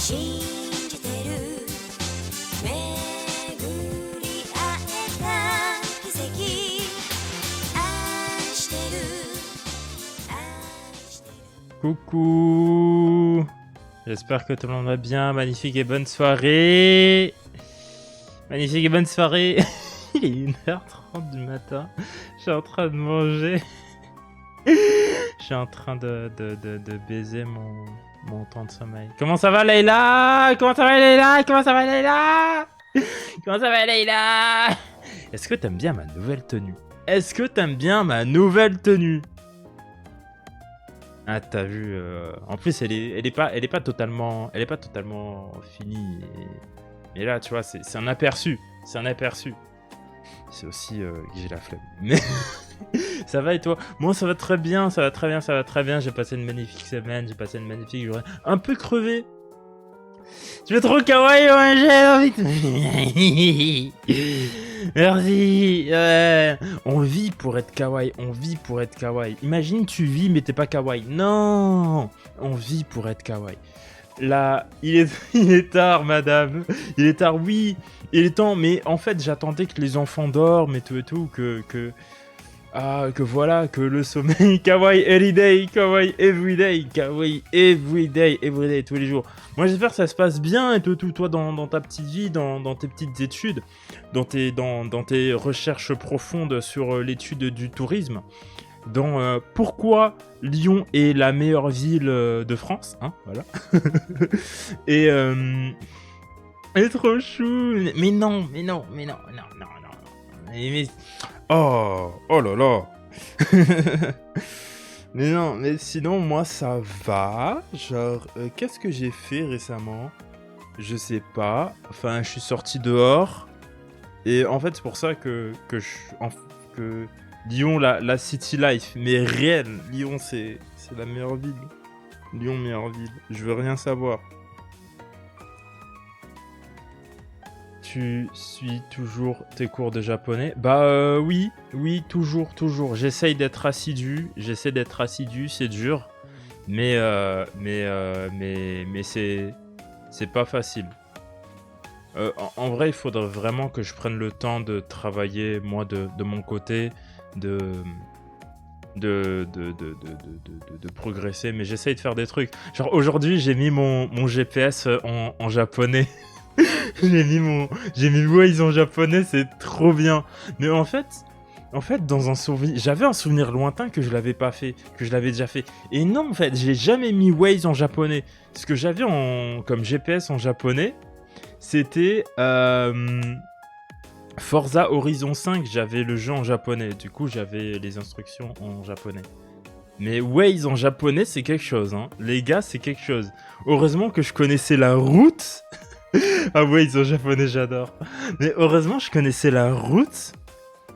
信じてる巡り会えた奇跡愛してる愛してる Coucou. J'espère que tout le monde va bien. Magnifique et bonne soirée. Magnifique et bonne soirée. Il est 1h30 du matin. Je suis en train de manger. Je suis en train de baiser mon temps de sommeil. Comment ça va, Leïla? Comment ça va, Leïla? Comment ça va, Leïla? Comment ça va, Leïla? Est-ce que t'aimes bien ma nouvelle tenue? Est-ce que t'aimes bien ma nouvelle tenue? Ah, t'as vu, en plus elle est pas totalement finie. Et là, tu vois, c'est un aperçu. C'est un aperçu. C'est aussi que j'ai la flemme. Mais ça va et toi? Moi, ça va très bien, ça va très bien, ça va très bien. J'ai passé une magnifique semaine, j'ai passé une magnifique journée. Un peu crevé. Tu veux trop kawaii, ouais, j'ai envie de... Merci. On vit pour être kawaii, on vit pour être kawaii. Imagine, tu vis mais t'es pas kawaii. Non, on vit pour être kawaii. Là, il est tard, madame. Il est tard, oui. Il est temps, mais en fait, j'attendais que les enfants dorment et tout, que voilà, que le sommeil, kawaii every day, kawaii everyday, kawaii everyday, tous les jours. Moi, j'espère que ça se passe bien et tout, toi, dans ta petite vie, dans tes petites études, dans tes recherches profondes sur l'étude du tourisme, dans pourquoi Lyon est la meilleure ville de France, hein, voilà. Et elle est trop chou. Mais non. Mais... Oh là là. Mais non, mais sinon, moi, ça va. Genre, qu'est-ce que j'ai fait récemment? Je sais pas. Enfin, je suis sorti dehors. Et en fait, c'est pour ça que Lyon, la city life, mais réelle. Lyon, c'est la meilleure ville. Lyon, meilleure ville. Je veux rien savoir. Tu suis toujours tes cours de japonais? Bah oui, toujours. J'essaie d'être assidu, c'est dur, mais c'est pas facile. En vrai, il faudrait vraiment que je prenne le temps de travailler moi de mon côté, de progresser, mais j'essaye de faire des trucs. Genre aujourd'hui, j'ai mis mon GPS en japonais. J'ai mis Waze en japonais, c'est trop bien. Mais en fait, dans un souvenir, j'avais un souvenir lointain que je l'avais pas fait, que je l'avais déjà fait. Et non, en fait, j'ai jamais mis Waze en japonais. Ce que j'avais comme GPS en japonais, c'était Forza Horizon 5. J'avais le jeu en japonais. Du coup, j'avais les instructions en japonais. Mais Waze en japonais, c'est quelque chose, hein. Les gars, c'est quelque chose. Heureusement que je connaissais la route. Ah ouais, ils sont japonais, j'adore. Mais heureusement, je connaissais la route.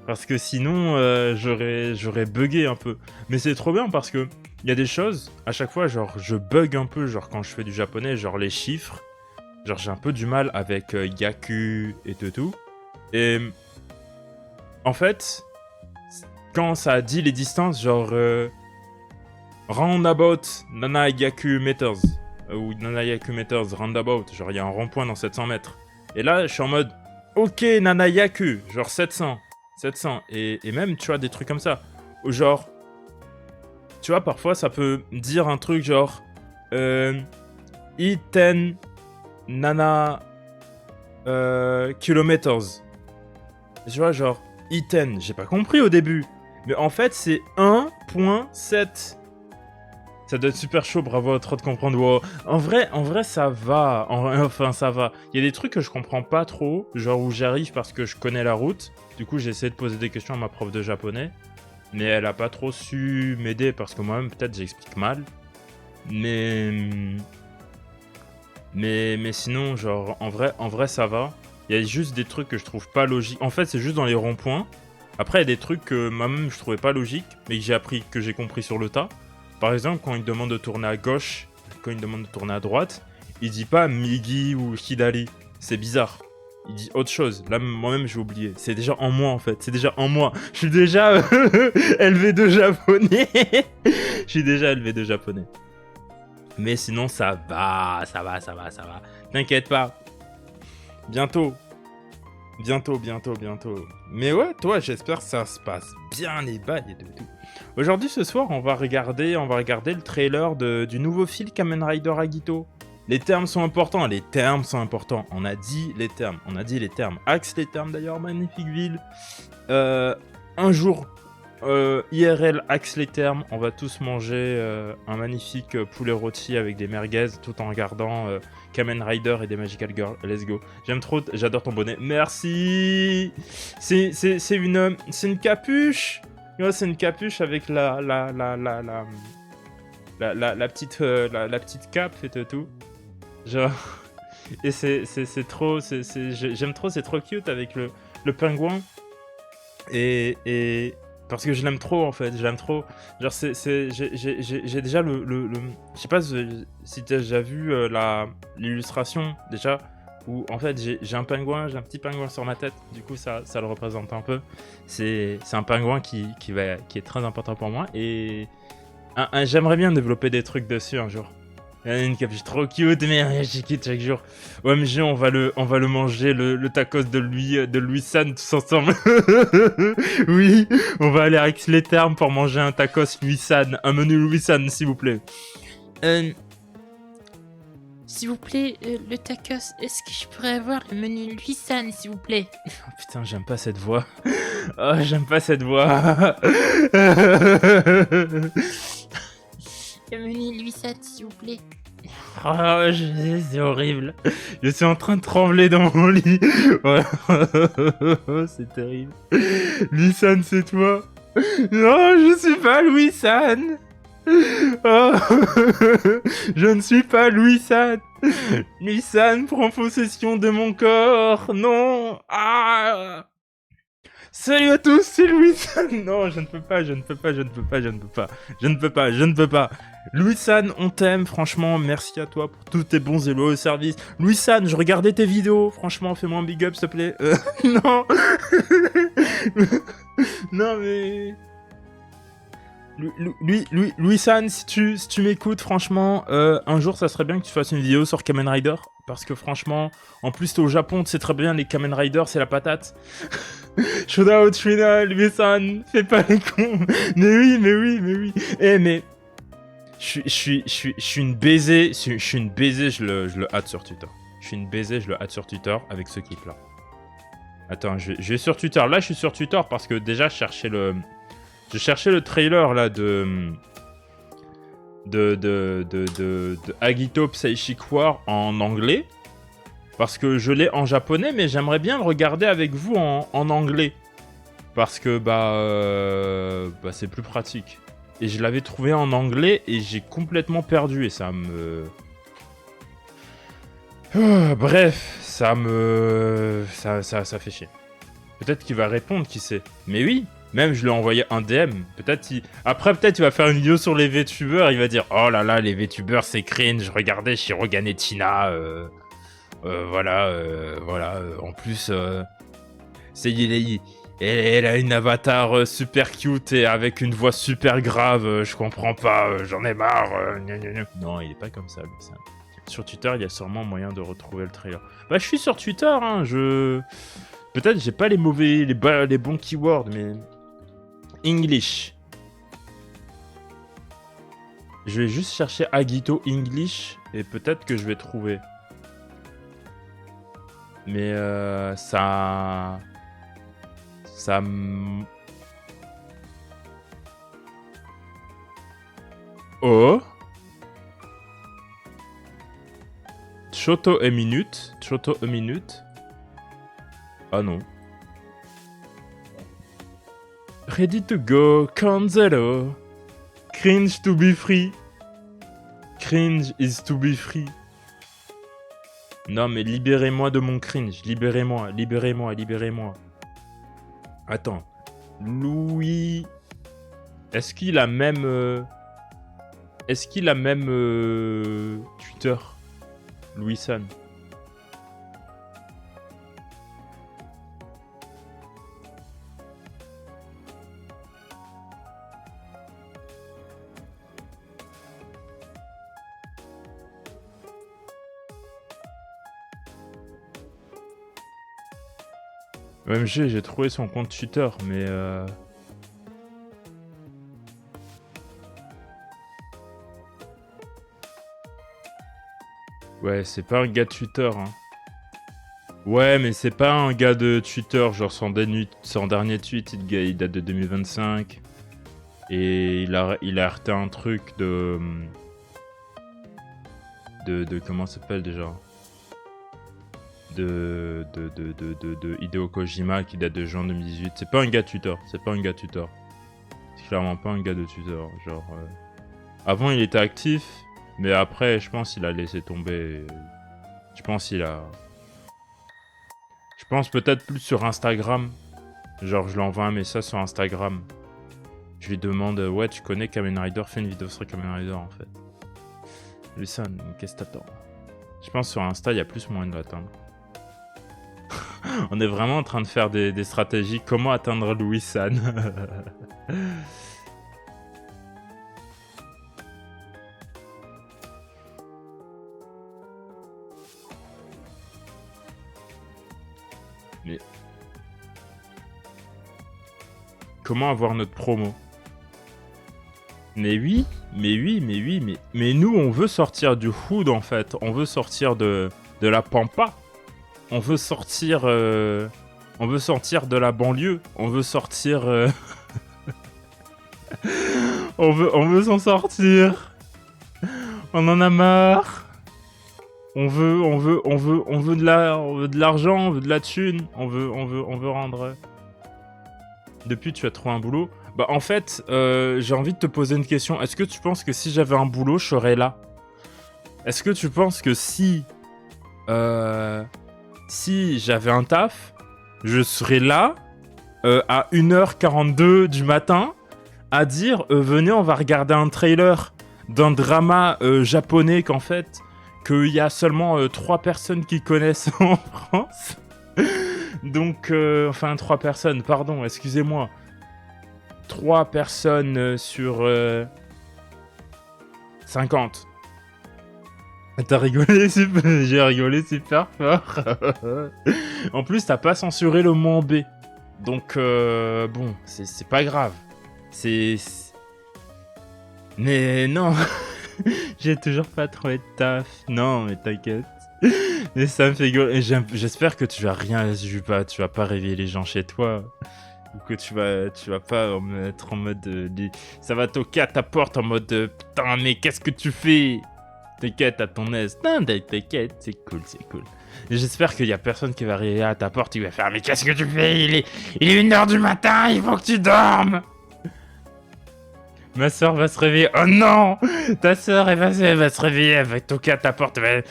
Parce que sinon, j'aurais bugué un peu. Mais c'est trop bien parce que il y a des choses, à chaque fois, genre, je bug un peu, genre, quand je fais du japonais, genre, les chiffres. Genre, j'ai un peu du mal avec yaku et tout. Et en fait, quand ça a dit les distances, genre, roundabout nana yaku meters. Ou Nanayaku Meters Roundabout, genre il y a un rond-point dans 700 mètres. Et là, je suis en mode, ok, Nanayaku, genre 700. Et même, tu vois, des trucs comme ça. Ou genre, tu vois, parfois, ça peut dire un truc genre, Iten Nana Kilometers. Tu vois, genre, Iten, j'ai pas compris au début. Mais en fait, c'est 1.7. Ça doit être super chaud, bravo à trop de comprendre. Wow. En vrai, ça va. Enfin, ça va. Il y a des trucs que je comprends pas trop, genre où j'arrive parce que je connais la route. Du coup, j'ai essayé de poser des questions à ma prof de japonais. Mais elle a pas trop su m'aider parce que moi-même, peut-être, j'explique mal. Mais sinon, genre, en vrai, ça va. Il y a juste des trucs que je trouve pas logiques. En fait, c'est juste dans les ronds-points. Après, il y a des trucs que moi-même, je trouvais pas logiques, mais que j'ai compris sur le tas. Par exemple, quand il demande de tourner à gauche, quand il demande de tourner à droite, il dit pas Migi ou Hidari. C'est bizarre. Il dit autre chose. Là, moi-même, j'ai oublié. C'est déjà en moi, en fait. C'est déjà en moi. Je suis déjà LV2 japonais. Je suis déjà LV2 japonais. Mais sinon, ça va. T'inquiète pas. Bientôt. Mais ouais, toi, j'espère que ça se passe bien les bails et tout. Aujourd'hui, ce soir, on va regarder le trailer du nouveau film Kamen Rider Agito. Les termes sont importants. On a dit les termes. Axe les termes d'ailleurs, magnifique ville. Un jour, IRL axe les termes. On va tous manger un magnifique poulet rôti avec des merguez tout en regardant Kamen Rider et des Magical Girls. Let's go. J'aime trop, j'adore ton bonnet. Merci. C'est une capuche. Ouais, c'est une capuche avec la petite cape et tout. Genre, et c'est trop, j'aime trop, c'est trop cute avec le pingouin. Et parce que je l'aime trop en fait, j'aime trop. Genre j'ai déjà je sais pas si t'as déjà vu l'illustration déjà, où en fait j'ai un petit pingouin sur ma tête, du coup ça le représente un peu. C'est un pingouin qui est très important pour moi, et j'aimerais bien développer des trucs dessus un jour. Une capuche trop cute, mais j'ai quitte chaque jour. OMG, on va le manger, le tacos de Louis San tous ensemble. Oui, on va aller à Aix-les-Thermes pour manger un tacos Louis San, un menu Louis San, s'il vous plaît. S'il vous plaît, le tacos, est-ce que je pourrais avoir le menu Louis-San, s'il vous plaît? Oh, putain, j'aime pas cette voix. Oh, j'aime pas cette voix. Le menu Louis-San, s'il vous plaît. Oh, c'est horrible. Je suis en train de trembler dans mon lit. C'est terrible. Louis-San, c'est toi? Non, je suis pas Louis-San. Oh. Je ne suis pas Louis-San. Louis-San prend possession de mon corps. Non. Ah. Salut à tous, c'est Louis-San. Non, je ne peux pas. Louis-San, on t'aime, franchement, merci à toi pour tous tes bons et loyaux services. Louis-San, je regardais tes vidéos, franchement, fais-moi un big up, s'il te plaît. Non. Non, mais... Louis-San, si tu m'écoutes, franchement, un jour, ça serait bien que tu fasses une vidéo sur Kamen Rider, parce que franchement, en plus, t'es au Japon, tu sais très bien, les Kamen Rider, c'est la patate. Shout out, Trina, Louis-San, fais pas les cons. Mais oui. Eh, mais... Je suis une baisée, je le hâte sur Twitter. Je suis une baisée, je le hâte sur Twitter avec ce clip là. Attends, je vais sur Twitter. Là, je suis sur Twitter parce que déjà, je cherchais le trailer là de Agito Psychic War en anglais. Parce que je l'ai en japonais, mais j'aimerais bien le regarder avec vous en anglais. Parce que, c'est plus pratique. Et je l'avais trouvé en anglais et j'ai complètement perdu et ça me... bref, ça fait chier. Peut-être qu'il va répondre, qui sait. Mais oui, même je lui ai envoyé un DM. Après, peut-être il va faire une vidéo sur les VTubers, il va dire « Oh là là, les VTubers, c'est cringe, regardez Shirogan et Tina, voilà, en plus, elle a une avatar super cute et avec une voix super grave, je comprends pas, j'en ai marre. Non, il est pas comme ça, lui, ça. Sur Twitter, il y a sûrement moyen de retrouver le trailer. Bah, je suis sur Twitter, hein, Peut-être j'ai pas les bons keywords, mais... English. Je vais juste chercher Agito English et peut-être que je vais trouver. Mais ça Oh. Choto a minute. Ah non. Ready to go, Canzelo. Cringe to be free. Cringe is to be free. Non mais libérez-moi de mon cringe. Libérez-moi. Attends. Louis... Est-ce qu'il a même... Twitter? Louis-San. OMG, j'ai trouvé son compte Twitter, mais ouais, c'est pas un gars de Twitter, hein. Ouais, mais c'est pas un gars de Twitter, genre son dernier tweet, il date de 2025. Et il a arrêté un truc de comment ça s'appelle déjà, de Hideo Kojima qui date de juin 2018. C'est pas un gars de Twitter, c'est clairement pas un gars de Twitter. Genre, avant il était actif, mais après je pense qu'il a laissé tomber. Je pense peut-être plus sur Instagram. Genre je lui envoie un message sur Instagram. Je lui demande, ouais, tu connais Kamen Rider, fais une vidéo sur Kamen Rider en fait. Luisan, qu'est-ce que t'attends? Je pense sur Insta, il y a plus moyen de l'atteindre. On est vraiment en train de faire des stratégies. Comment atteindre Louis-san? Mais comment avoir notre promo? Mais nous, on veut sortir du hood, en fait. On veut sortir de la pampa. On veut sortir de la banlieue. On veut sortir... on veut s'en sortir. On en a marre. On veut de l'argent, on veut de la thune. On veut rendre... Depuis, tu as trouvé un boulot. Bah en fait, j'ai envie de te poser une question. Est-ce que tu penses que si j'avais un boulot, je serais là? Est-ce que tu penses que si j'avais un taf, je serais là à 1h42 du matin à dire venez, on va regarder un trailer d'un drama japonais qu'en fait, qu'il y a seulement 3 personnes qui connaissent en France. Donc, enfin 3 personnes, pardon, excusez-moi. 3 personnes sur 50. T'as rigolé super... J'ai rigolé super fort. En plus, t'as pas censuré le mot en B. Donc, bon, c'est pas grave. Mais non. J'ai toujours pas trouvé de taf. Non, mais t'inquiète. Mais ça me fait rigoler. J'espère que tu vas pas réveiller les gens chez toi. Ou que tu vas pas être en mode... ça va toquer à ta porte en mode... putain, mais qu'est-ce que tu fais? T'inquiète, à ton aise. Non, t'inquiète, c'est cool. Et j'espère qu'il y a personne qui va arriver à ta porte et qui va faire... mais qu'est-ce que tu fais? Il est 1h du matin, il faut que tu dormes. Ma soeur va se réveiller. Oh non! Ta soeur, elle va se réveiller, elle va toquer à ta porte, elle va...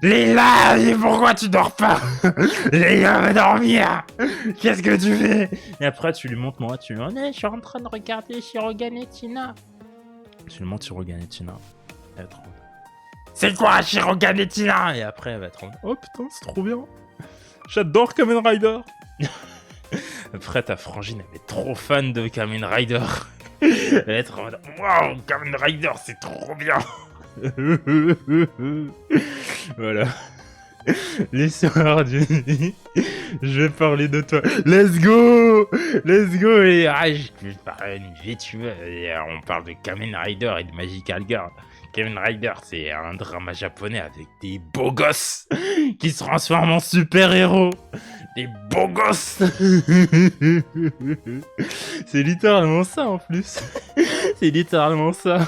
Léla, pourquoi tu dors pas? Léla va dormir. Qu'est-ce que tu fais? Et après, tu lui montres moi, tu lui dis, je suis en train de regarder Shirogan et Tina. Tu lui montres Shirogan et Tina. Elle va être en mode, c'est quoi Shirogan et Tina? Et après, elle va être en mode, oh putain, c'est trop bien. J'adore Kamen Rider. Après, ta frangine, elle est trop fan de Kamen Rider. Elle va être en mode, waouh, Kamen Rider, c'est trop bien. Voilà. Les soirs du nuit, je vais parler de toi. Let's go. Et je vais parler vite, tu veux. On parle de Kamen Rider et de Magical Girl. Kamen Rider, c'est un drama japonais avec des beaux gosses qui se transforment en super-héros. Des beaux gosses. C'est littéralement ça en plus. C'est littéralement ça.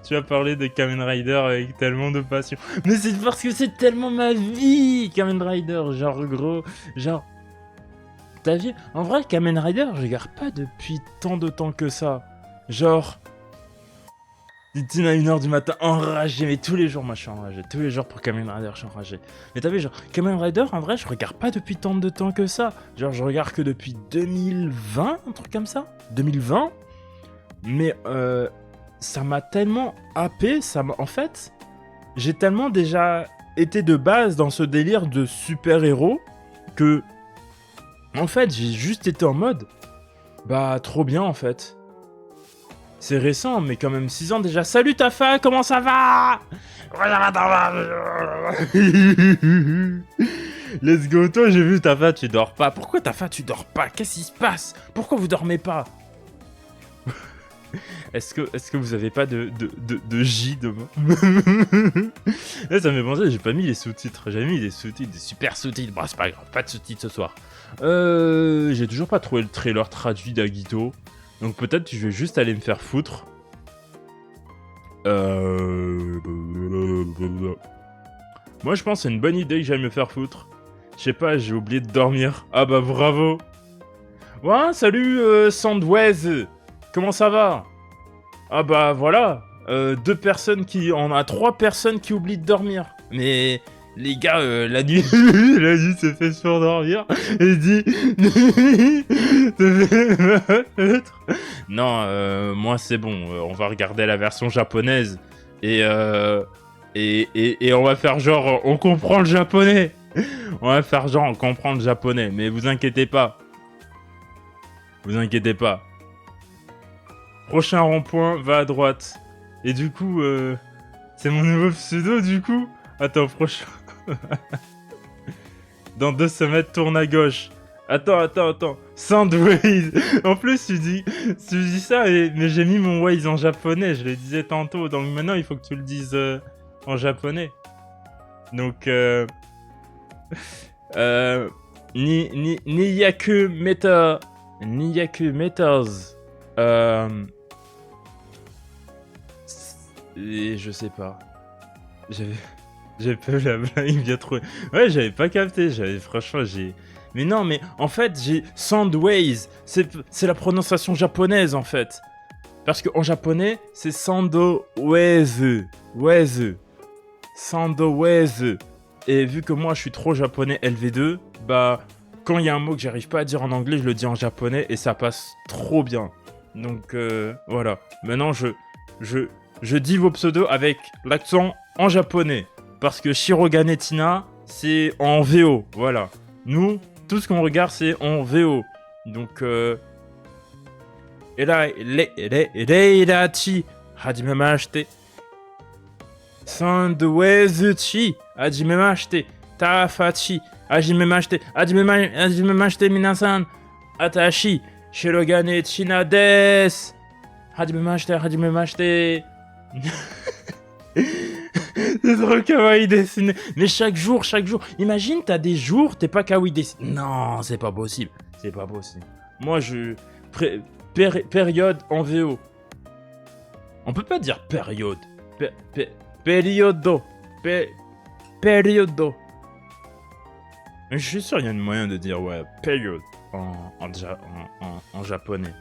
Tu vas parler de Kamen Rider avec tellement de passion. Mais c'est parce que c'est tellement ma vie, Kamen Rider. Genre, gros, genre... T'as vu? En vrai, Kamen Rider, je regarde pas depuis tant de temps que ça. Genre... Tina à 1h du matin, enragé. Mais tous les jours, moi, je suis enragé. Tous les jours pour Kamen Rider, je suis enragé. Mais t'as vu, genre, Kamen Rider, en vrai, je regarde pas depuis tant de temps que ça. Genre, je regarde que depuis 2020, un truc comme ça. 2020. Mais, ça m'a tellement happé, en fait, j'ai tellement déjà été de base dans ce délire de super-héros que, en fait, j'ai juste été en mode, bah, trop bien, en fait. C'est récent, mais quand même 6 ans déjà. Salut Tafa, comment ça va? Let's go. Toi, j'ai vu Tafa, tu dors pas. Pourquoi Tafa, tu dors pas? Qu'est-ce qui se passe? Pourquoi vous dormez pas? Est-ce que vous avez pas de J demain? Là, ça me fait penser, j'ai pas mis les sous-titres. J'avais mis des sous-titres, des super sous-titres. Bon, c'est pas grave, pas de sous-titres ce soir. J'ai toujours pas trouvé le trailer traduit d'Agito. Donc peut-être que je vais juste aller me faire foutre. Moi, je pense que c'est une bonne idée que j'aille me faire foutre. Je sais pas, j'ai oublié de dormir. Ah bah bravo. Ouais, salut Sandwez. Comment ça va? Ah bah voilà. On a 3 personnes qui oublient de dormir. Mais les gars, la nuit, la nuit se fait surdormir. Et dit... Non, moi c'est bon. On va regarder la version japonaise. Et on va faire genre, on comprend le japonais. On va faire genre, on comprend le japonais. Mais vous inquiétez pas. Vous inquiétez pas. Prochain rond-point, va à droite. Et du coup, c'est mon nouveau pseudo du coup. Attends, prochain. Dans 200 mètres, tourne à gauche. Attends. Soundways. En plus, tu dis ça, mais j'ai mis mon Waze en japonais. Je le disais tantôt. Donc maintenant, il faut que tu le dises en japonais. Donc, Niyaku Meters. Et je sais pas. J'ai pas eu la blague bien trop. Ouais, j'avais pas capté. Franchement, j'ai. Mais non, mais en fait, j'ai Soundways. C'est la prononciation japonaise en fait. Parce qu'en japonais, c'est Sandoways. Sandoways. Et vu que moi, je suis trop japonais LV2, bah, quand il y a un mot que j'arrive pas à dire en anglais, je le dis en japonais et ça passe trop bien. Donc, voilà. Maintenant, je dis vos pseudos avec l'accent en japonais. Parce que Shirogane Tina, c'est en VO. Voilà. Nous, tout ce qu'on regarde, c'est en VO. Donc, Reirachi, hajimemashite. Sandwezuchi, hajimemashite. Tafachi, hajimemashite. Hajimemashite minasan. Atashi, Shirogane Tina desu. Hajimemashite. C'est trop kawaii dessiné. Mais chaque jour. Imagine, t'as des jours, t'es pas kawaii dessiné. Non, c'est pas possible. Moi, période en VO. On peut pas dire période. Periodo. Periodo. Mais je suis sûr, il y a un moyen de dire, ouais, période en japonais.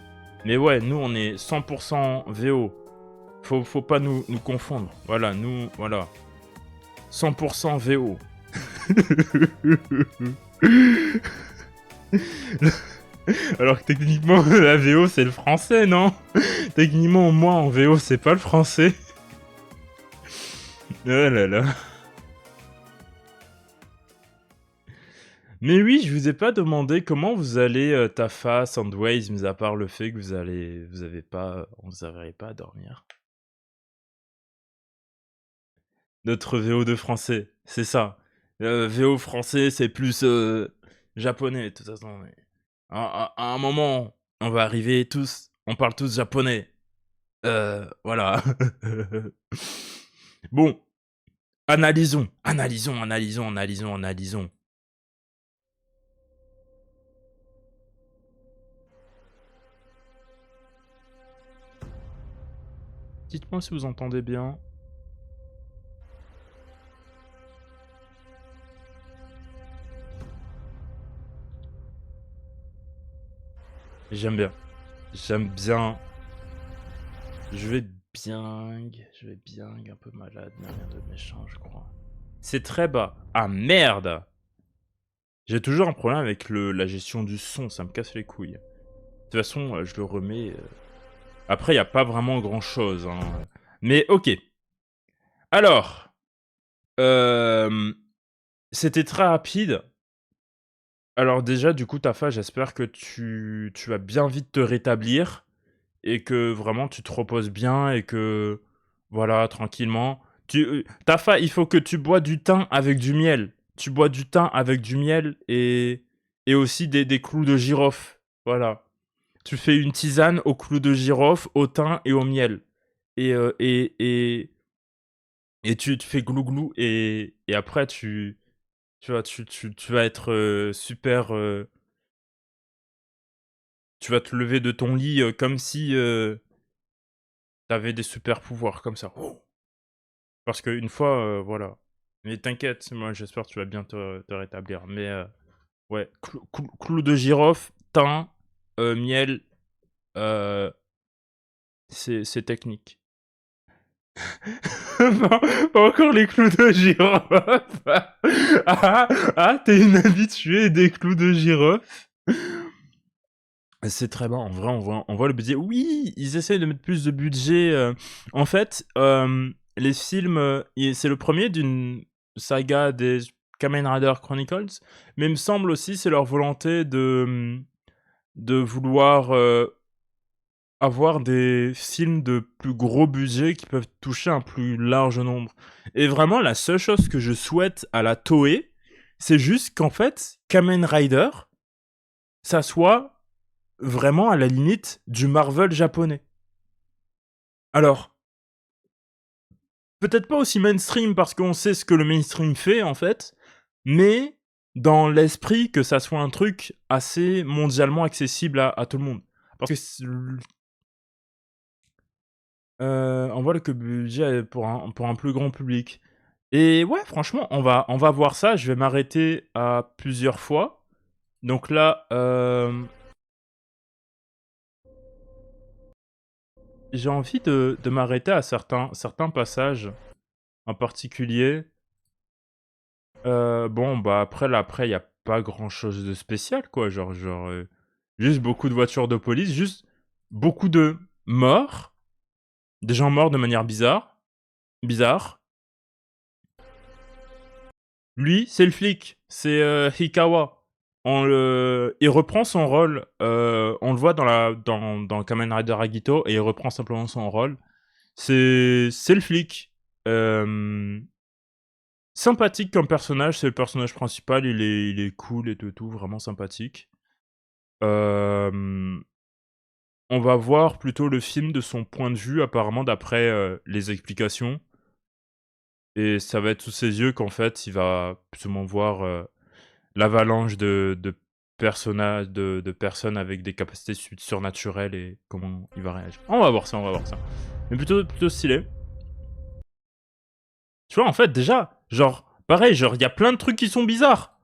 Mais ouais, nous, on est 100% VO. Faut pas nous confondre. Voilà, nous, voilà. 100% VO. Alors que techniquement, la VO, c'est le français, non? Techniquement, moi, en VO, c'est pas le français. Oh là là. Mais oui, je vous ai pas demandé comment vous allez, Tafa, Soundways, mis à part le fait que on vous avez pas à dormir. Notre VO de français, c'est ça. VO français, c'est plus japonais, de toute façon. Mais à un moment, on va arriver tous, on parle tous japonais. Voilà. Bon, analysons. Dites-moi si vous entendez bien. J'aime bien. Je vais bien, un peu malade, mais rien de méchant, je crois. C'est très bas. Ah merde! J'ai toujours un problème avec la gestion du son, ça me casse les couilles. De toute façon, je le remets. Après, il n'y a pas vraiment grand-chose. Hein. Mais ok. Alors, c'était très rapide. Alors déjà, du coup, Tafa, j'espère que tu vas bien vite te rétablir et que vraiment tu te reposes bien et que, voilà, tranquillement. Tafa, il faut que tu bois du thym avec du miel. tu bois du thym avec du miel et aussi des clous de girofle. Voilà. Tu fais une tisane aux clous de girofle, au thym et au miel. Et, et tu fais glou-glou et après tu vas être super. Tu vas te lever de ton lit comme si t'avais des super pouvoirs, comme ça. Parce qu'une fois, voilà. Mais t'inquiète, moi j'espère que tu vas bien te rétablir. Mais ouais, clou de girofle, thym, miel, c'est technique. Non, pas encore les clous de girofle. T'es une habituée des clous de girofle. C'est très bon, en vrai, on voit le budget. Oui, ils essayent de mettre plus de budget. En fait, les films, c'est le premier d'une saga des Kamen Rider Chronicles, mais il me semble aussi c'est leur volonté de vouloir avoir des films de plus gros budget qui peuvent toucher un plus large nombre. Et vraiment, la seule chose que je souhaite à la Toei, c'est juste qu'en fait, Kamen Rider, ça soit vraiment à la limite du Marvel japonais. Alors, peut-être pas aussi mainstream parce qu'on sait ce que le mainstream fait en fait, mais dans l'esprit que ça soit un truc assez mondialement accessible à tout le monde. Parce que on voit que le budget est pour un plus grand public. Et ouais, franchement, on va voir ça. Je vais m'arrêter à plusieurs fois. Donc là, j'ai envie de m'arrêter à certains passages en particulier. Bon, bah après, il y a pas grand chose de spécial, quoi. Juste beaucoup de voitures de police, juste beaucoup de morts, des gens morts de manière bizarre. Lui, c'est le flic, c'est Hikawa. Il reprend son rôle, on le voit dans Kamen Rider Agito, et il reprend simplement son rôle. C'est le flic. Sympathique comme personnage, c'est le personnage principal, il est cool et tout, vraiment sympathique. On va voir plutôt le film de son point de vue, apparemment, d'après les explications. Et ça va être sous ses yeux qu'en fait, il va plus ou moins voir l'avalanche de personnages, de personnes avec des capacités surnaturelles et comment il va réagir. On va voir ça. Mais plutôt stylé. Tu vois, en fait, déjà, pareil, il y a plein de trucs qui sont bizarres.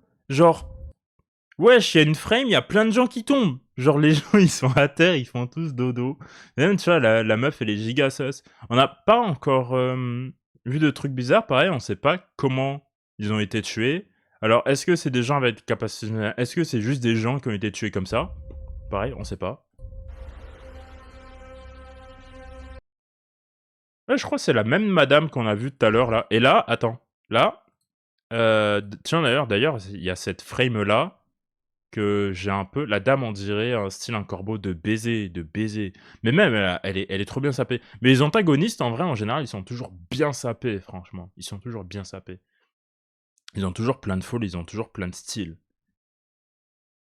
Wesh, il y a une frame, il y a plein de gens qui tombent. Les gens, ils sont à terre, ils font tous dodo. Et même, tu vois, la meuf, elle est giga sus. On n'a pas encore vu de trucs bizarres. Pareil, on sait pas comment ils ont été tués. Alors, est-ce que c'est des gens avec capacité... Est-ce que c'est juste des gens qui ont été tués comme ça? Pareil, on sait pas. Là, je crois que c'est la même madame qu'on a vue tout à l'heure, là. Et là, attends. Là, tiens, d'ailleurs, il y a cette frame-là que j'ai un peu... La dame, on dirait un style un corbeau de baiser. Mais même, elle est trop bien sapée. Mais les antagonistes, en vrai, en général, ils sont toujours bien sapés, franchement. Ils sont toujours bien sapés. Ils ont toujours plein de folie, ils ont toujours plein de style.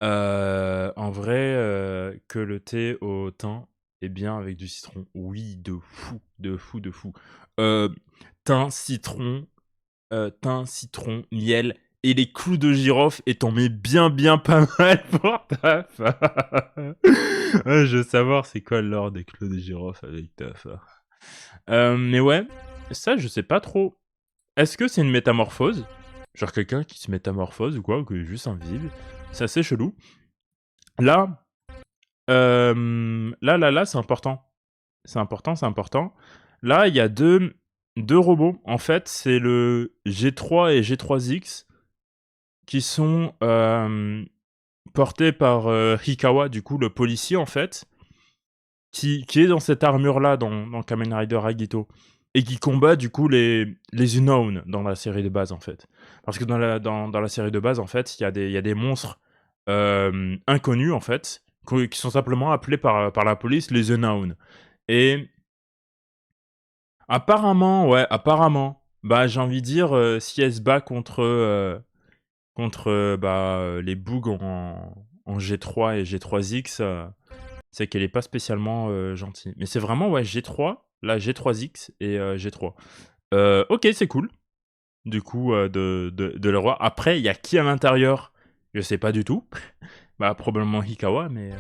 En vrai, que le thé au thym est bien avec du citron. Oui, de fou. Thym, citron, miel et les clous de girofle, et t'en mets bien pas mal pour ta femme. Ouais, je veux savoir c'est quoi l'or des clous de girofle avec ta femme. Mais ouais, ça je sais pas trop. Est-ce que c'est une métamorphose? Genre quelqu'un qui se métamorphose ou quoi, ou qui est juste invisible? C'est assez chelou. Là, c'est important. C'est important. Là, il y a deux robots. En fait, c'est le G3 et G3X qui sont portés par Hikawa, du coup, le policier, en fait, qui est dans cette armure-là dans Kamen Rider Agito, et qui combat, du coup, les Unknown dans la série de base, en fait. Parce que dans la série de base, en fait, il y a des monstres inconnus, en fait, qui sont simplement appelés par la police les Unknown. Et apparemment, bah j'ai envie de dire, si elle se bat contre les bugs en G3 et G3X, c'est qu'elle est pas spécialement gentille. Mais c'est vraiment, ouais, G3, là, G3X et G3. Ok, c'est cool. Du coup, de le voir. Après, il y a qui à l'intérieur? Je sais pas du tout. Bah, probablement Hikawa, mais...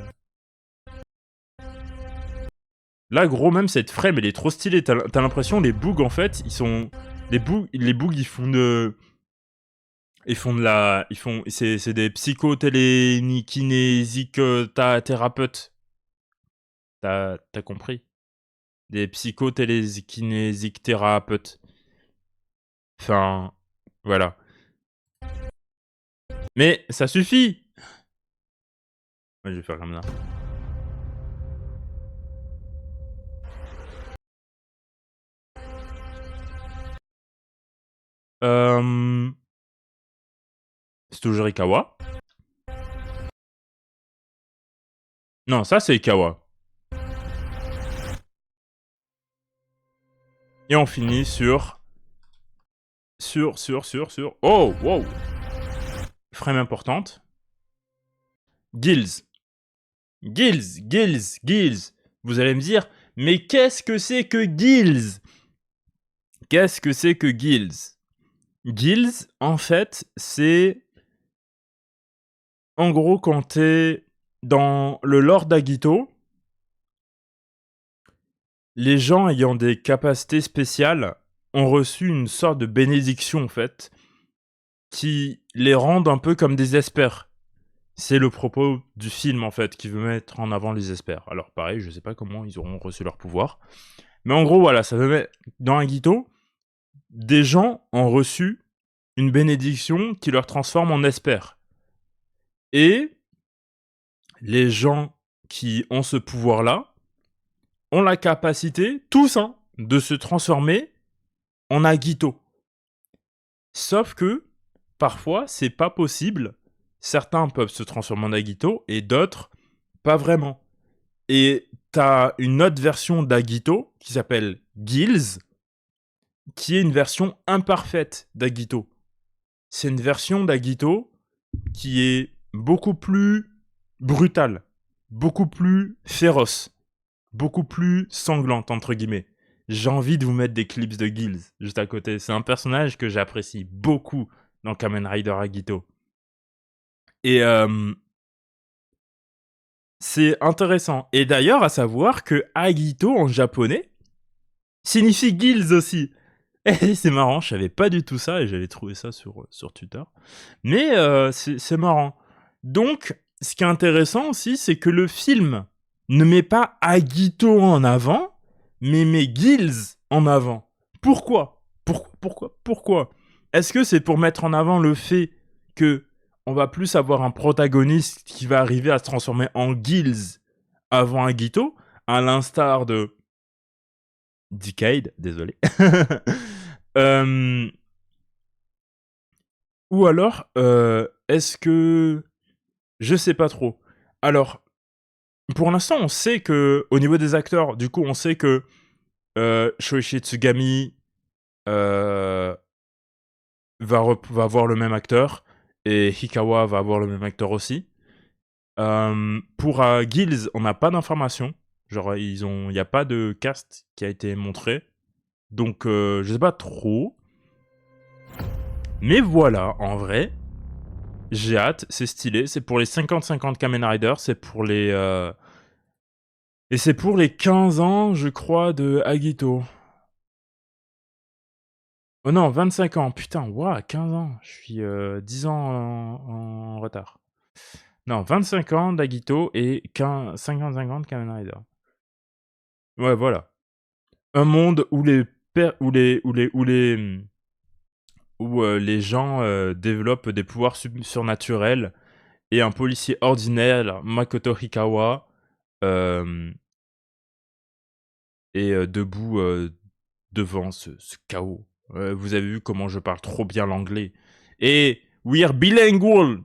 Là, gros, même cette frame, elle est trop stylée. T'as l'impression, les bugs, en fait, ils sont... Les bugs, ils font de... C'est des psychotélékinésiques thérapeutes. T'as compris? Des psychotélékinésiques thérapeutes. Enfin, voilà. Mais ça suffit! Ouais, je vais faire comme ça. C'est toujours Ikawa. Non, ça c'est Ikawa. Et on finit sur... Oh, wow! Frame importante. Gills. Gills. Vous allez me dire, mais qu'est-ce que c'est que Gills? Qu'est-ce que c'est que Gills? Gills, en fait, c'est... En gros, quand t'es dans le lore d'Agito, les gens ayant des capacités spéciales ont reçu une sorte de bénédiction, en fait, qui les rendent un peu comme des espers. C'est le propos du film, en fait, qui veut mettre en avant les espers. Alors, pareil, je sais pas comment ils auront reçu leur pouvoir. Mais en gros, voilà, ça veut mettre... Dans Agito, des gens ont reçu une bénédiction qui leur transforme en espers. Et les gens qui ont ce pouvoir-là ont la capacité, tous, de se transformer en Agito. Sauf que, parfois, c'est pas possible. Certains peuvent se transformer en Agito et d'autres, pas vraiment. Et t'as une autre version d'Agito qui s'appelle Gills, qui est une version imparfaite d'Agito. C'est une version d'Agito qui est beaucoup plus brutale, beaucoup plus féroce, beaucoup plus sanglante, entre guillemets. J'ai envie de vous mettre des clips de Gills juste à côté. C'est un personnage que j'apprécie beaucoup dans Kamen Rider Agito. Et c'est intéressant. Et d'ailleurs, à savoir que Agito en japonais signifie Gills aussi. Et c'est marrant, je savais pas du tout ça et j'avais trouvé ça sur Twitter. Mais c'est marrant. Donc, ce qui est intéressant aussi, c'est que le film ne met pas Agito en avant, mais met Gills en avant. Pourquoi? Pourquoi? Est-ce que c'est pour mettre en avant le fait que on va plus avoir un protagoniste qui va arriver à se transformer en Gills avant Agito, à l'instar de Decade, désolé. Ou alors, est-ce que... Je sais pas trop. Alors, pour l'instant, on sait que, au niveau des acteurs, du coup, on sait que Shoichi Tsugami va avoir le même acteur, et Hikawa va avoir le même acteur aussi. Pour Gills, on n'a pas d'informations. Genre, il n'y a pas de cast qui a été montré. Donc, je sais pas trop. Mais voilà, en vrai, j'ai hâte, c'est stylé. C'est pour les 50-50 Kamen Rider, c'est pour les... Et c'est pour les 15 ans, je crois, de Agito. Oh non, 25 ans, putain, waouh, 15 ans. Je suis 10 ans en retard. Non, 25 ans d'Agito et 50-50 Kamen Rider. Ouais, voilà. Un monde où les gens développent des pouvoirs surnaturels et un policier ordinaire, Makoto Hikawa, est debout devant ce chaos. Vous avez vu comment je parle trop bien l'anglais. Et we are bilingual.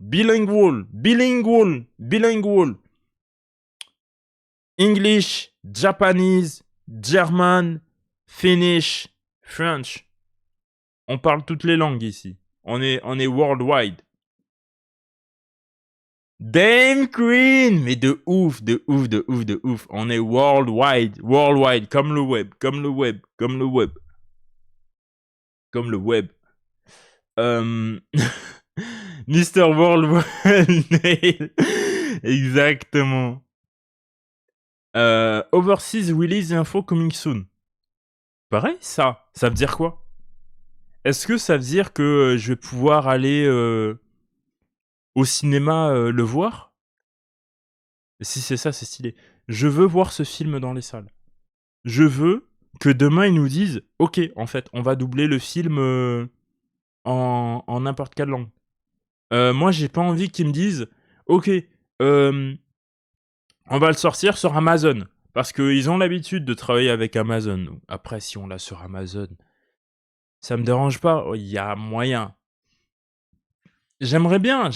English, Japanese, German, Finnish, French. On parle toutes les langues ici. On est worldwide. Dame Queen! Mais de ouf, de ouf, de ouf, de ouf. On est worldwide, worldwide, comme le web, comme le web, comme le web. Comme le web. Mr. Worldwide. Exactement. Overseas release info coming soon. Pareil, ça veut dire quoi? Est-ce que ça veut dire que je vais pouvoir aller au cinéma le voir? Si c'est ça, c'est stylé. Je veux voir ce film dans les salles. Je veux que demain ils nous disent ok, en fait, on va doubler le film en n'importe quelle langue. Moi, j'ai pas envie qu'ils me disent ok, on va le sortir sur Amazon. Parce qu'ils ont l'habitude de travailler avec Amazon. Après, si on l'a sur Amazon, ça me dérange pas. Il y a moyen. J'aimerais bien.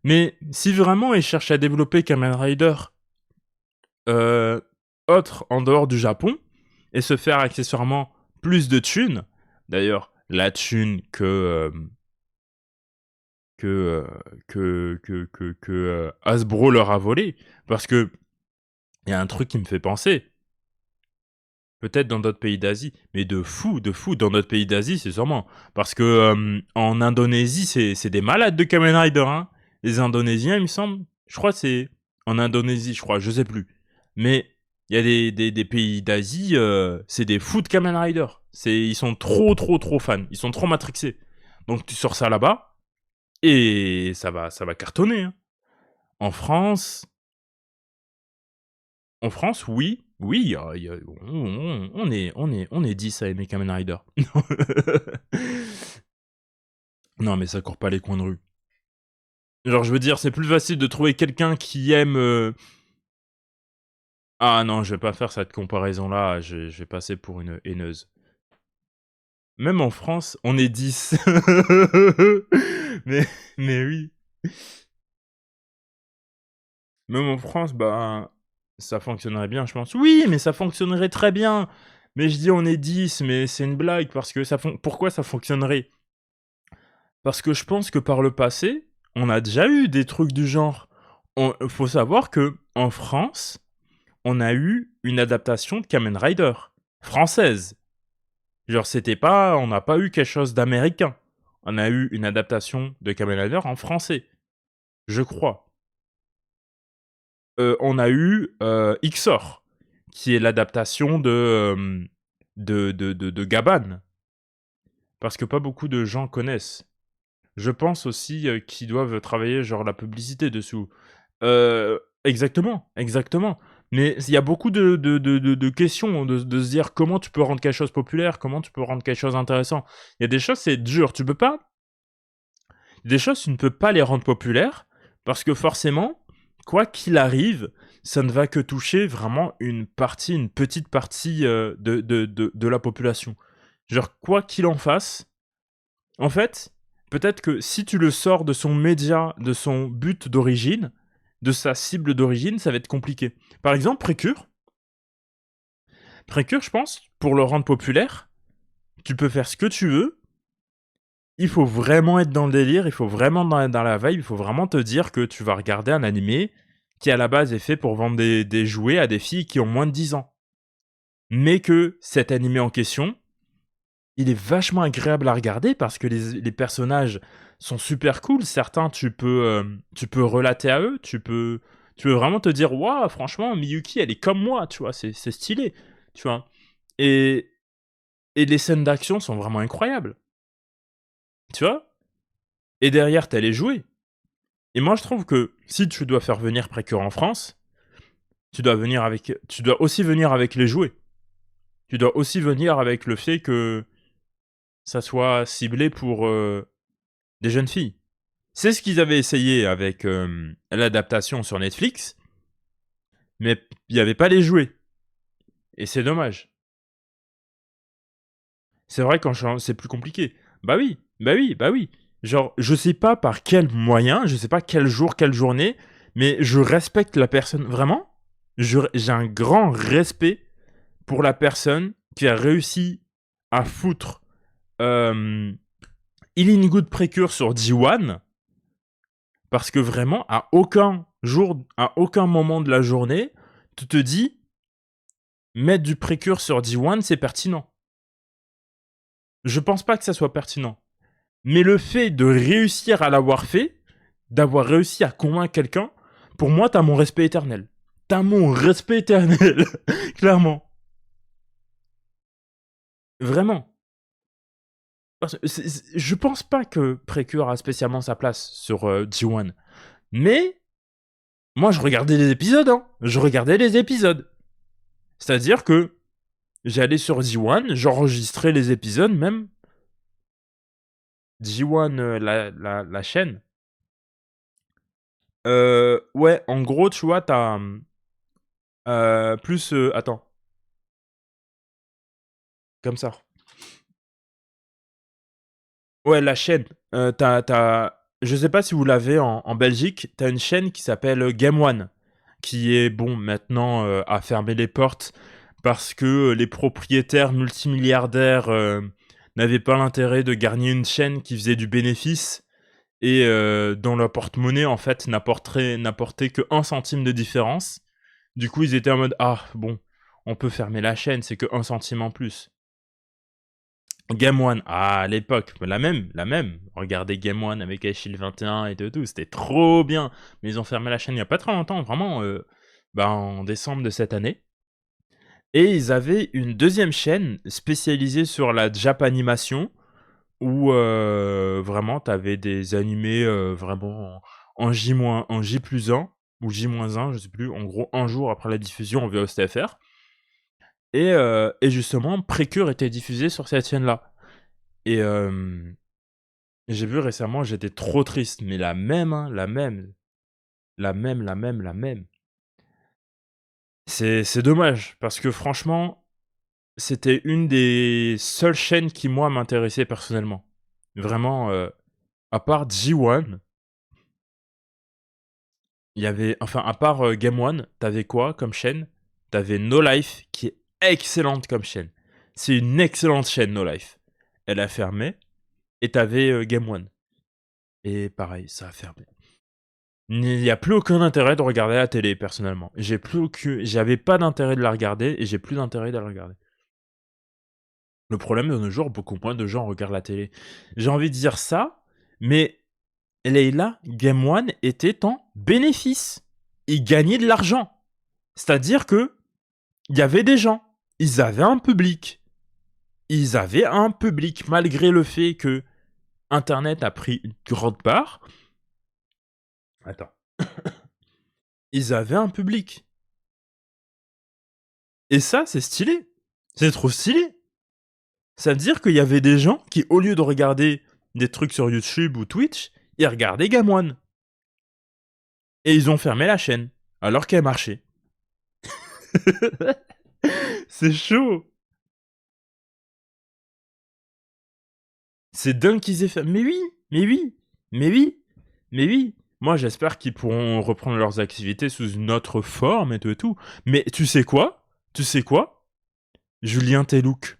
Mais si vraiment ils cherchent à développer Kamen Rider autre en dehors du Japon et se faire accessoirement plus de thunes, d'ailleurs, la thune que Hasbro leur a volé, parce que il y a un truc qui me fait penser. Peut-être dans d'autres pays d'Asie, mais de fou, dans d'autres pays d'Asie, c'est sûrement. Parce que en Indonésie, c'est des malades de Kamen Rider, hein. Les Indonésiens, il me semble, je crois que c'est en Indonésie, je sais plus. Mais il y a des pays d'Asie, c'est des fous de Kamen Rider. Ils sont trop fans, ils sont trop matrixés. Donc tu sors ça là-bas, et ça va cartonner, hein. En France, oui, on est 10 à aimer Kamen Rider. Non, mais ça court pas les coins de rue. Genre, je veux dire, c'est plus facile de trouver quelqu'un qui aime... Ah non, je vais pas faire cette comparaison-là, je vais passer pour une haineuse. Même en France, on est 10. mais oui. Même en France, bah... ça fonctionnerait bien, je pense. Oui, mais ça fonctionnerait très bien. Mais je dis on est 10, mais c'est une blague, parce que pourquoi ça fonctionnerait? Parce que je pense que par le passé, on a déjà eu des trucs du genre. Faut savoir que en France, on a eu une adaptation de Kamen Rider française. Genre, on n'a pas eu quelque chose d'américain. On a eu une adaptation de Kamen Rider en français. Je crois. On a eu XOR, qui est l'adaptation de Gaban. Parce que pas beaucoup de gens connaissent. Je pense aussi qu'ils doivent travailler genre la publicité dessous. Exactement. Mais il y a beaucoup de questions, de se dire comment tu peux rendre quelque chose populaire, comment tu peux rendre quelque chose intéressant. Il y a des choses, c'est dur. Des choses, tu ne peux pas les rendre populaires parce que forcément, quoi qu'il arrive, ça ne va que toucher vraiment une petite partie de la population. Genre, quoi qu'il en fasse, en fait, peut-être que si tu le sors de son média, de son but d'origine, de sa cible d'origine, ça va être compliqué. Par exemple, Précure, je pense, pour le rendre populaire, tu peux faire ce que tu veux. Il faut vraiment être dans le délire, il faut vraiment être dans la vibe, il faut vraiment te dire que tu vas regarder un animé qui à la base est fait pour vendre des jouets à des filles qui ont moins de 10 ans. Mais que cet animé en question, il est vachement agréable à regarder parce que les personnages sont super cool. Certains, tu peux relater à eux. Tu peux vraiment te dire, waouh, franchement, Miyuki, elle est comme moi, tu vois, c'est stylé, tu vois. Et les scènes d'action sont vraiment incroyables, tu vois. Et derrière, t'as les jouets. Et moi, je trouve que si tu dois faire venir Précure en France, tu dois aussi venir avec les jouets. Tu dois aussi venir avec le fait que ça soit ciblé pour des jeunes filles. C'est ce qu'ils avaient essayé avec l'adaptation sur Netflix, mais il n'y avait pas les jouets. Et c'est dommage. C'est vrai quand c'est plus compliqué. Bah oui. Genre, je sais pas par quel moyen, je sais pas quel jour, quelle journée, mais je respecte la personne. Vraiment, j'ai un grand respect pour la personne qui a réussi à foutre Illing Good Précure sur D1 Parce que vraiment, à aucun jour, à aucun moment de la journée, tu te dis, mettre du précure sur D1, c'est pertinent. Je pense pas que ça soit pertinent. Mais le fait de réussir à l'avoir fait, d'avoir réussi à convaincre quelqu'un, pour moi, t'as mon respect éternel. T'as mon respect éternel. Clairement. Vraiment. Je pense pas que Precure a spécialement sa place sur G1. Mais, moi, je regardais les épisodes, hein. Je regardais les épisodes. C'est-à-dire que j'allais sur G1, j'enregistrais les épisodes même. G1, la chaîne. Ouais, en gros, tu vois, t'as... plus... attends. Comme ça. Ouais, la chaîne. Je sais pas si vous l'avez en Belgique, t'as une chaîne qui s'appelle Game One, qui est, bon, maintenant a fermé les portes parce que les propriétaires multimilliardaires n'avaient pas l'intérêt de garder une chaîne qui faisait du bénéfice et dont le porte-monnaie, en fait, n'apportait que 1 centime de différence. Du coup, ils étaient en mode, ah, bon, on peut fermer la chaîne, c'est que 1 centime en plus. Game One, ah, à l'époque, la même. Regardez Game One avec Achille 21 et tout, c'était trop bien. Mais ils ont fermé la chaîne il n'y a pas très longtemps, vraiment, en décembre de cette année. Et ils avaient une deuxième chaîne spécialisée sur la Japanimation, où vraiment, t'avais des animés vraiment en J+1, ou J-1, je sais plus, en gros, un jour après la diffusion en VOSTFR. Et justement, Precure était diffusé sur cette chaîne-là. Et j'ai vu récemment, j'étais trop triste, mais la même, hein, la même. C'est dommage, parce que franchement, c'était une des seules chaînes qui, moi, m'intéressait personnellement. Vraiment, à part G1, il y avait... Enfin, à part Game One, t'avais quoi comme chaîne? T'avais No Life, qui est excellente comme chaîne. C'est une excellente chaîne, No Life. Elle a fermé, et t'avais Game One. Et pareil, ça a fermé. Il n'y a plus aucun intérêt de regarder la télé, personnellement. J'avais pas d'intérêt de la regarder, et j'ai plus d'intérêt de la regarder. Le problème de nos jours, beaucoup moins de gens regardent la télé. J'ai envie de dire ça, mais Leïla, Game One était en bénéfice. Ils gagnaient de l'argent. C'est-à-dire que il y avait des gens. Ils avaient un public. Malgré le fait que Internet a pris une grande part. Attends. Ils avaient un public. Et ça, c'est stylé. C'est trop stylé. Ça veut dire qu'il y avait des gens qui, au lieu de regarder des trucs sur YouTube ou Twitch, ils regardaient Game One. Et ils ont fermé la chaîne, alors qu'elle marchait. C'est chaud. C'est dingue qu'ils aient fait. Mais oui, mais oui, mais oui, mais oui. Moi, j'espère qu'ils pourront reprendre leurs activités sous une autre forme et tout. Mais tu sais quoi? Julien Telouk,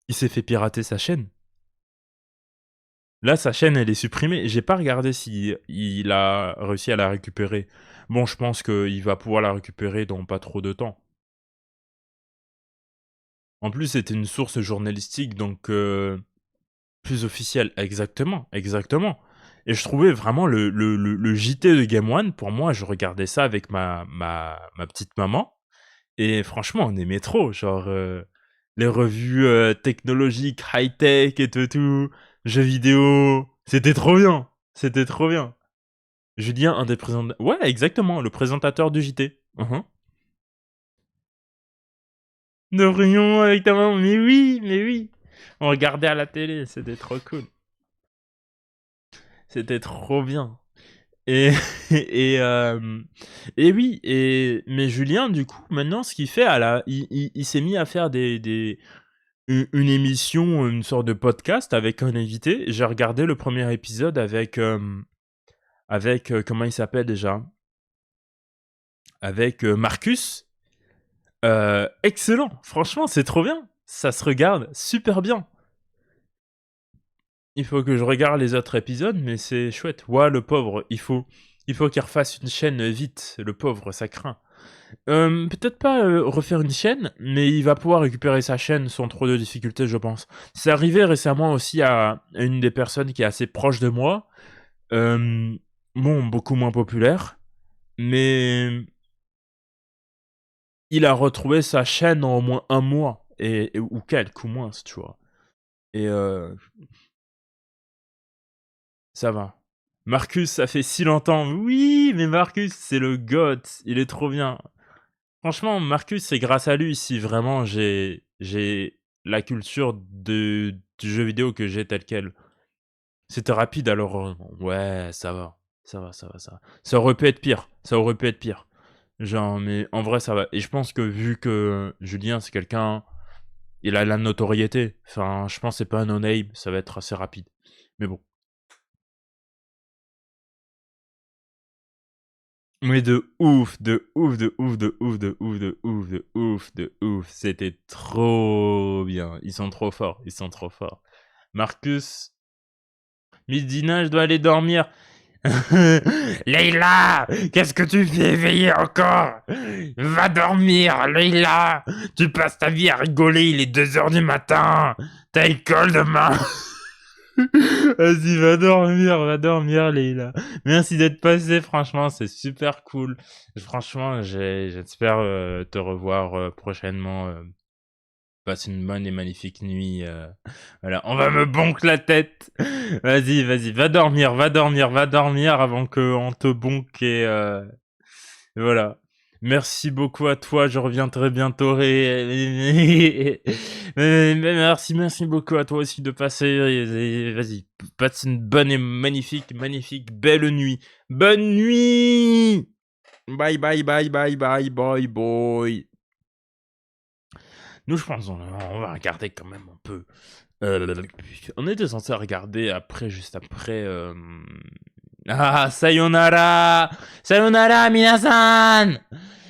il s'est fait pirater sa chaîne. Là, sa chaîne, elle est supprimée. J'ai pas regardé si il a réussi à la récupérer. Bon, je pense qu'il va pouvoir la récupérer dans pas trop de temps. En plus, c'était une source journalistique, donc plus officielle. Exactement. Et je trouvais vraiment le JT de Game One, pour moi, je regardais ça avec ma petite maman. Et franchement, on aimait trop. Genre, les revues technologiques, high-tech et tout, jeux vidéo. C'était trop bien. Julien, un des présentateurs... Ouais, exactement, le présentateur du JT. De réunion avec ta maman, mais oui. On regardait à la télé, c'était trop cool. C'était trop bien. Et, et oui, mais Julien, du coup, maintenant, ce qu'il fait, il s'est mis à faire une émission, une sorte de podcast avec un invité. J'ai regardé le premier épisode avec comment il s'appelle déjà? Avec Marcus. Excellent, franchement, c'est trop bien. Ça se regarde super bien. il faut que je regarde les autres épisodes, mais c'est chouette. Ouah, le pauvre, il faut qu'il refasse une chaîne vite. Le pauvre, ça craint. Peut-être pas refaire une chaîne, mais il va pouvoir récupérer sa chaîne sans trop de difficultés, je pense. C'est arrivé récemment aussi à une des personnes qui est assez proche de moi. Bon, beaucoup moins populaire, mais il a retrouvé sa chaîne en au moins un mois, ou quelques, ou moins, tu vois. Et ça va. Marcus, ça fait si longtemps. Oui, mais Marcus, c'est le GOAT. Il est trop bien. Franchement, Marcus, c'est grâce à lui si vraiment j'ai la culture du jeu vidéo que j'ai tel quel. C'était rapide, alors ouais, ça va. Ça va. Ça aurait pu être pire. Genre, mais en vrai, ça va. Et je pense que vu que Julien, c'est quelqu'un... Il a la notoriété. Enfin, je pense que c'est pas un no-name. Ça va être assez rapide. Mais bon. Mais de ouf. C'était trop bien. Ils sont trop forts. Marcus, Midina, je dois aller dormir. Leïla, qu'est-ce que tu fais éveillé encore? Va dormir, Leïla. Tu passes ta vie à rigoler, il est 2h du matin. T'as école demain. Vas-y, va dormir, Leïla. Merci d'être passé, franchement, c'est super cool. Franchement, j'espère te revoir prochainement. Passe une bonne et magnifique nuit. Voilà, on va me bonque la tête. Vas-y, va dormir avant qu'on te bonque et voilà. Merci beaucoup à toi, je reviendrai bientôt. Merci beaucoup à toi aussi de passer. Vas-y, passe une bonne et magnifique, belle nuit. Bonne nuit. Bye. Nous, je pense on va regarder quand même un peu. On était censé regarder juste après. Ah, sayonara minasan.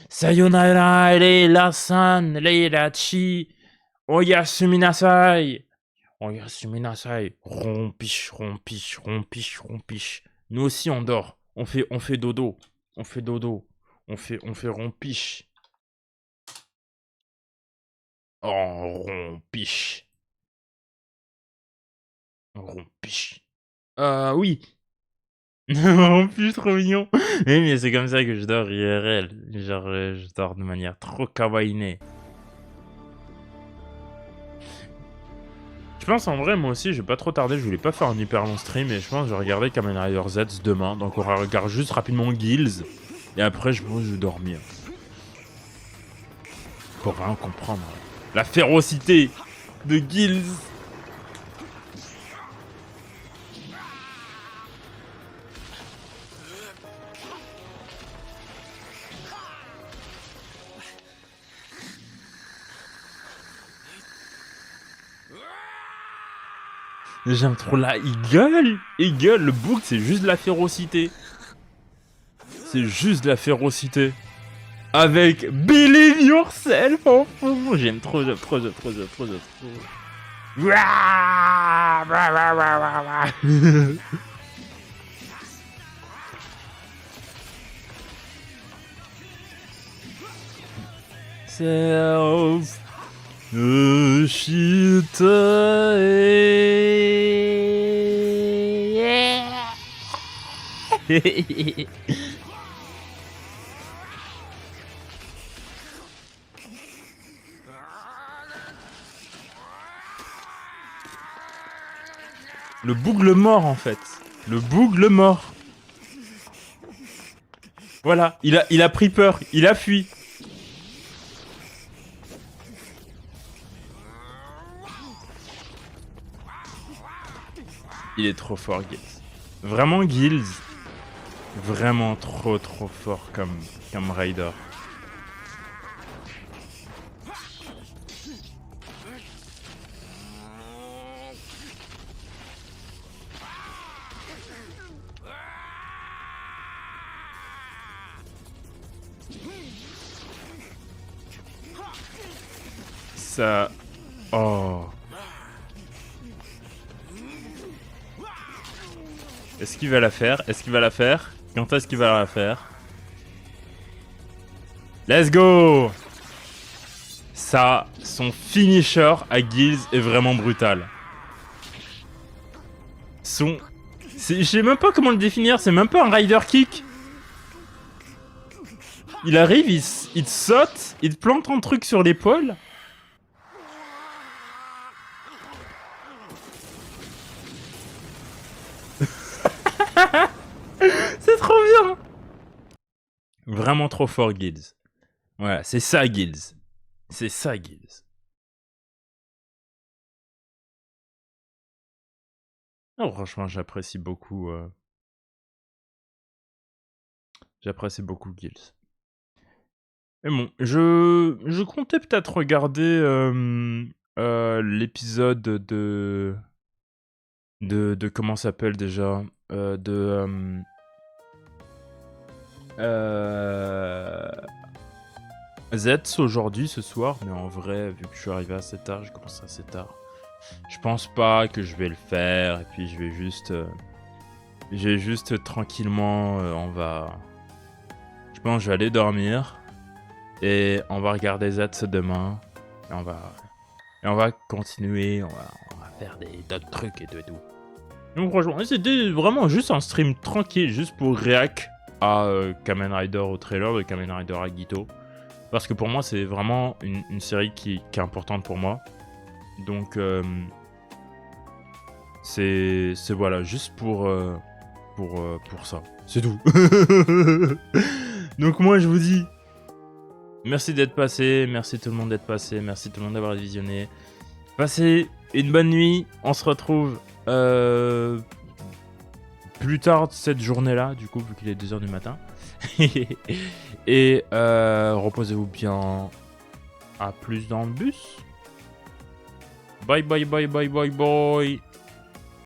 Sayonara Leila-san, Leila-chi. Oyasumi nasai. Rompiche. Nous aussi on dort. On fait dodo. On fait rompiche. Oh, rompiche. Oui. Rompiche, trop mignon. Mais c'est comme ça que je dors IRL. Genre, je dors de manière trop kawaii. Je pense en vrai, moi aussi, je vais pas trop tarder. Je voulais pas faire un hyper long stream. Et je pense que je vais regarder Kamen Rider Z demain. Donc on regarde juste rapidement Gills. Et après, je vais dormir. Pour vraiment comprendre la férocité de Gills. J'aime trop là, il gueule, le bouc c'est juste de la férocité. Avec Believe Yourself en fond. J'aime trop. Self Le bougle mort en fait. Voilà, il a pris peur, il a fui. Il est trop fort, Gills. Vraiment, Gills. Vraiment trop fort comme Raider. Ça... Oh... Est-ce qu'il va la faire? Est-ce qu'il va la faire? Quand est-ce qu'il va la faire? Let's go! Ça, son finisher à Gilles est vraiment brutal. Je sais même pas comment le définir, c'est même pas un rider kick. Il arrive, il te saute, il te plante un truc sur l'épaule. C'est trop bien. Vraiment trop fort, Gilles. Voilà, c'est ça, Gilles. C'est ça, Gilles. Oh, franchement, j'apprécie beaucoup. J'apprécie beaucoup Gilles. Mais bon, je comptais peut-être regarder l'épisode de comment ça s'appelle déjà Z aujourd'hui, ce soir, mais en vrai, vu que je suis arrivé assez tard, j'ai commencé assez tard. Je pense pas que je vais le faire, et puis je vais juste tranquillement, je pense que je vais aller dormir, et on va regarder Z demain, et on va continuer, on va faire d'autres trucs et tout. Donc franchement, c'était vraiment juste un stream tranquille, juste pour réac à Kamen Rider, au trailer de Kamen Rider Agito. Parce que pour moi, c'est vraiment une série qui est importante pour moi. Donc, c'est voilà, juste pour ça. C'est tout. Donc moi, je vous dis, merci d'être passé, merci tout le monde d'être passé, merci tout le monde d'avoir visionné. Passez une bonne nuit, on se retrouve plus tard cette journée-là, du coup, vu qu'il est 2h du matin. Et reposez-vous bien. À plus dans le bus. Bye bye bye bye bye bye.